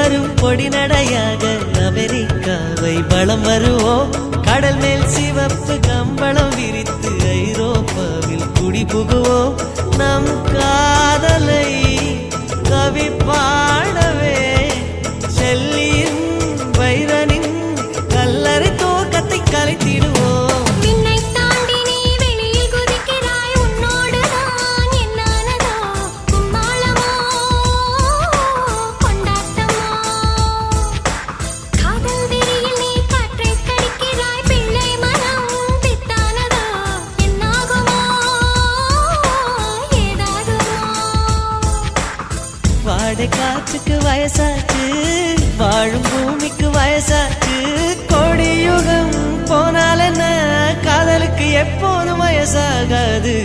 வரும் பொடி நடையாக அமெரிக்காவை வலம் வருவோம். கடல் மேல் சிவப்பு கம்பளம் விரித்து ஐரோப்பாவில் குடி புகுவோம். நம் காதலை கவி பாடவே செல்லியின் வைரனின் கல்லறை தோக்கத்தை கலைத்திடுவோம். வாடை காற்றுக்கு வயசாச்சு, வாழும் பூமிக்கு வயசாச்சு. கோடி யுகம் போனால் என்ன, காதலுக்கு எப்போதும் வயசாகாது.